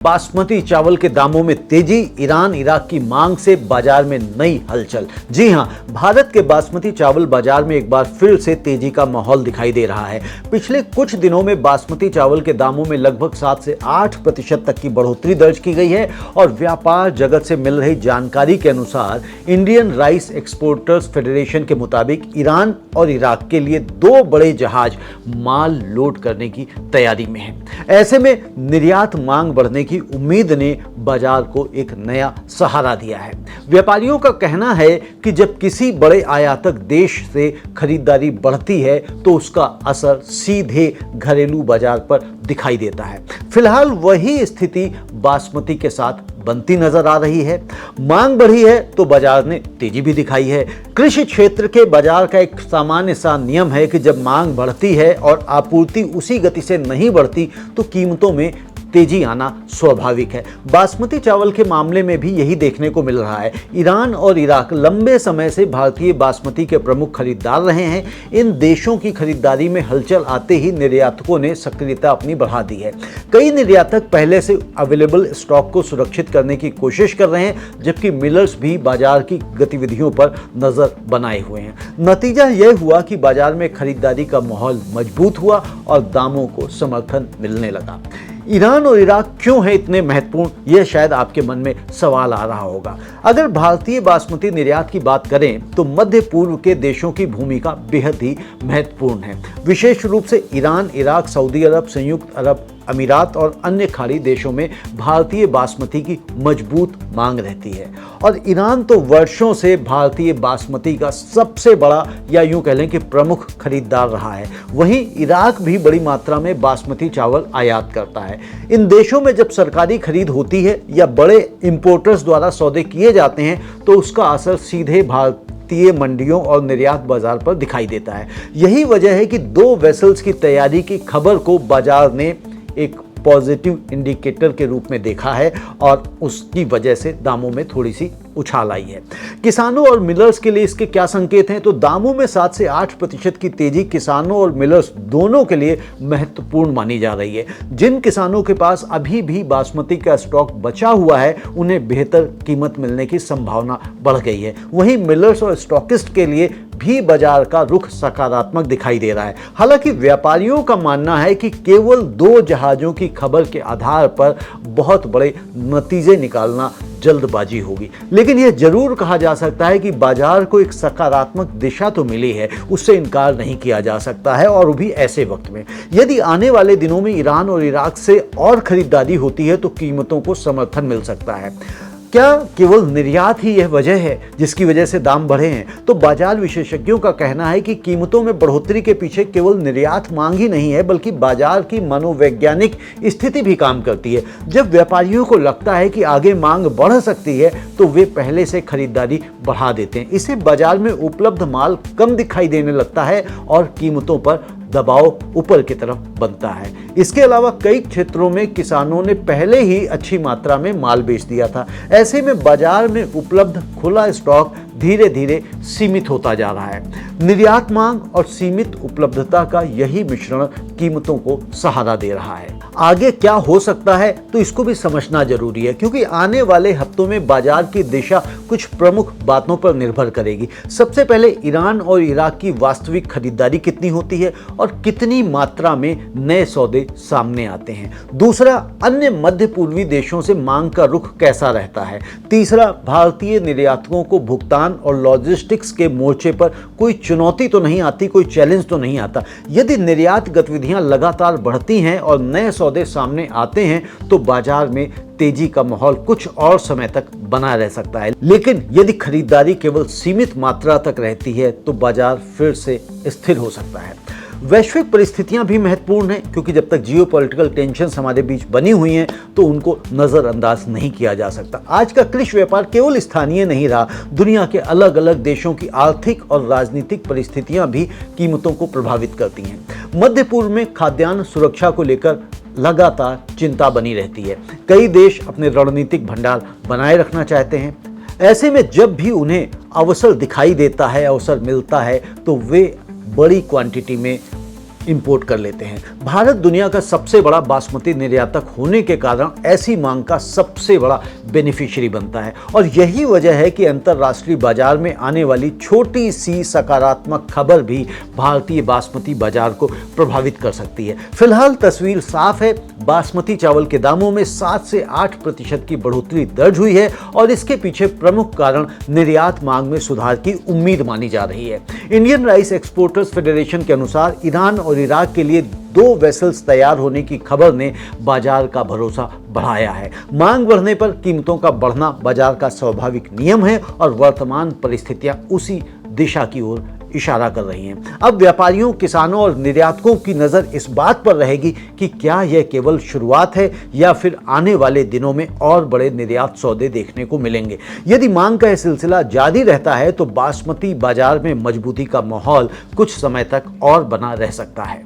बासमती चावल के दामों में तेजी, ईरान इराक की मांग से बाजार में नई हलचल। जी हां, भारत के बासमती चावल बाजार में एक बार फिर से तेजी का माहौल दिखाई दे रहा है। पिछले कुछ दिनों में बासमती चावल के दामों में लगभग 7 से 8% तक की बढ़ोतरी दर्ज की गई है और व्यापार जगत से मिल रही जानकारी के अनुसार इंडियन राइस एक्सपोर्टर्स फेडरेशन के मुताबिक ईरान और इराक के लिए 2 बड़े जहाज माल लोड करने की तैयारी में हैं। ऐसे में निर्यात मांग बढ़ने की उम्मीद ने बाजार को एक नया सहारा दिया है। व्यापारियों का कहना है कि जब किसी बड़े आयातक देश से खरीदारी बढ़ती है तो उसका असर सीधे घरेलू बाजार पर दिखाई देता है। फिलहाल वही स्थिति बासमती के साथ बनती नजर आ रही है। मांग बढ़ी है तो बाजार ने तेजी भी दिखाई है। कृषि क्षेत्र के बाजार का एक सामान्य सा नियम है कि जब मांग बढ़ती है और आपूर्ति उसी गति से नहीं बढ़ती तो कीमतों में तेजी आना स्वाभाविक है। बासमती चावल के मामले में भी यही देखने को मिल रहा है। ईरान और इराक लंबे समय से भारतीय बासमती के प्रमुख खरीदार रहे हैं। इन देशों की खरीदारी में हलचल आते ही निर्यातकों ने सक्रियता अपनी बढ़ा दी है। कई निर्यातक पहले से अवेलेबल स्टॉक को सुरक्षित करने की कोशिश कर रहे हैं, जबकि मिलर्स भी बाजार की गतिविधियों पर नजर बनाए हुए हैं। नतीजा यह हुआ कि बाजार में खरीदारी का माहौल मजबूत हुआ और दामों को समर्थन मिलने लगा। ईरान और इराक क्यों है इतने महत्वपूर्ण, यह शायद आपके मन में सवाल आ रहा होगा। अगर भारतीय बासमती निर्यात की बात करें तो मध्य पूर्व के देशों की भूमिका बेहद ही महत्वपूर्ण है। विशेष रूप से ईरान, इराक, सऊदी अरब, संयुक्त अरब अमीरात और अन्य खाड़ी देशों में भारतीय बासमती की मजबूत मांग रहती है और ईरान तो वर्षों से भारतीय बासमती का सबसे बड़ा या यूं कह लें कि प्रमुख खरीदार रहा है। वहीं इराक भी बड़ी मात्रा में बासमती चावल आयात करता है। इन देशों में जब सरकारी खरीद होती है या बड़े इंपोर्टर्स द्वारा सौदे किए जाते हैं तो उसका असर सीधे भारतीय मंडियों और निर्यात बाजार पर दिखाई देता है। यही वजह है कि 2 वेसल्स की तैयारी की खबर को बाजार ने एक पॉजिटिव इंडिकेटर के रूप में देखा है और उसकी वजह से दामों में थोड़ी सी उछाल आई है। किसानों और मिलर्स के लिए इसके क्या संकेत हैं? तो दामों में 7 से 8% की तेजी किसानों और मिलर्स दोनों के लिए महत्वपूर्ण मानी जा रही है। जिन किसानों के पास अभी भी बासमती का स्टॉक बचा हुआ है उन्हें बेहतर कीमत मिलने की संभावना बढ़ गई है। वहीं मिलर्स और स्टॉकिस्ट के लिए भी बाजार का रुख सकारात्मक दिखाई दे रहा है। हालांकि व्यापारियों का मानना है कि केवल 2 जहाजों की खबर के आधार पर बहुत बड़े नतीजे निकालना जल्दबाजी होगी, लेकिन यह जरूर कहा जा सकता है कि बाजार को एक सकारात्मक दिशा तो मिली है, उससे इनकार नहीं किया जा सकता है। और भी ऐसे वक्त में यदि आने वाले दिनों में ईरान और इराक से और खरीदारी होती है तो कीमतों को समर्थन मिल सकता है। क्या केवल निर्यात ही यह वजह है जिसकी वजह से दाम बढ़े हैं? तो बाजार विशेषज्ञों का कहना है कि कीमतों में बढ़ोतरी के पीछे केवल निर्यात मांग ही नहीं है, बल्कि बाजार की मनोवैज्ञानिक स्थिति भी काम करती है। जब व्यापारियों को लगता है कि आगे मांग बढ़ सकती है तो वे पहले से खरीदारी बढ़ा देते हैं। इससे बाजार में उपलब्ध माल कम दिखाई देने लगता है और कीमतों पर दबाव ऊपर की तरफ बनता है। इसके अलावा कई क्षेत्रों में किसानों ने पहले ही अच्छी मात्रा में माल बेच दिया था। ऐसे में बाजार में उपलब्ध खुला स्टॉक धीरे धीरे सीमित होता जा रहा है। निर्यात मांग और सीमित उपलब्धता का यही मिश्रण कीमतों को सहारा दे रहा है। आगे क्या हो सकता है तो इसको भी समझना जरूरी है, क्योंकि आने वाले हफ्तों में बाजार की दिशा कुछ प्रमुख बातों पर निर्भर करेगी। सबसे पहले ईरान और इराक की वास्तविक खरीदारी कितनी होती है और कितनी मात्रा में नए सौदे सामने आते हैं। दूसरा, अन्य मध्य पूर्वी देशों से मांग का रुख कैसा रहता है। तीसरा, भारतीय निर्यातकों को भुगतान और लॉजिस्टिक्स के मोर्चे पर कोई चुनौती तो नहीं आती, कोई चैलेंज तो नहीं आता। यदि निर्यात गतिविधियां लगातार बढ़ती हैं और नए सौदे सामने आते हैं तो बाजार में तेजी का माहौल कुछ और समय तक बना रह सकता है। लेकिन यदि खरीदारी केवल सीमित मात्रा तक रहती है तो बाजार फिर से स्थिर हो सकता है। वैश्विक परिस्थितियां भी महत्वपूर्ण हैं, क्योंकि जब तक जियोपॉलिटिकल टेंशन्स हमारे बीच बनी हुई हैं तो उनको नज़रअंदाज नहीं किया जा सकता। आज का कृषि व्यापार केवल स्थानीय नहीं रहा, दुनिया के अलग अलग देशों की आर्थिक और राजनीतिक परिस्थितियां भी कीमतों को प्रभावित करती हैं। मध्य पूर्व में खाद्यान्न सुरक्षा को लेकर लगातार चिंता बनी रहती है। कई देश अपने रणनीतिक भंडार बनाए रखना चाहते हैं। ऐसे में जब भी उन्हें अवसर दिखाई देता है, अवसर मिलता है, तो वे बड़ी क्वांटिटी में इंपोर्ट कर लेते हैं। भारत दुनिया का सबसे बड़ा बासमती निर्यातक होने के कारण ऐसी मांग का सबसे बड़ा बेनिफिशियरी बनता है और यही वजह है कि अंतर्राष्ट्रीय बाजार में आने वाली छोटी सी सकारात्मक खबर भी भारतीय बासमती बाजार को प्रभावित कर सकती है। फिलहाल तस्वीर साफ है, बासमती चावल के दामों में 7 से 8% की बढ़ोतरी दर्ज हुई है और इसके पीछे प्रमुख कारण निर्यात मांग में सुधार की उम्मीद मानी जा रही है। इंडियन राइस एक्सपोर्टर्स फेडरेशन के अनुसार ईरान और इराक के लिए 2 वेसल्स तैयार होने की खबर ने बाजार का भरोसा बढ़ाया है। मांग बढ़ने पर कीमतों का बढ़ना बाजार का स्वाभाविक नियम है और वर्तमान परिस्थितियां उसी दिशा की ओर इशारा कर रही हैं। अब व्यापारियों, किसानों और निर्यातकों की नज़र इस बात पर रहेगी कि क्या यह केवल शुरुआत है या फिर आने वाले दिनों में और बड़े निर्यात सौदे देखने को मिलेंगे। यदि मांग का यह सिलसिला जारी रहता है तो बासमती बाजार में मजबूती का माहौल कुछ समय तक और बना रह सकता है।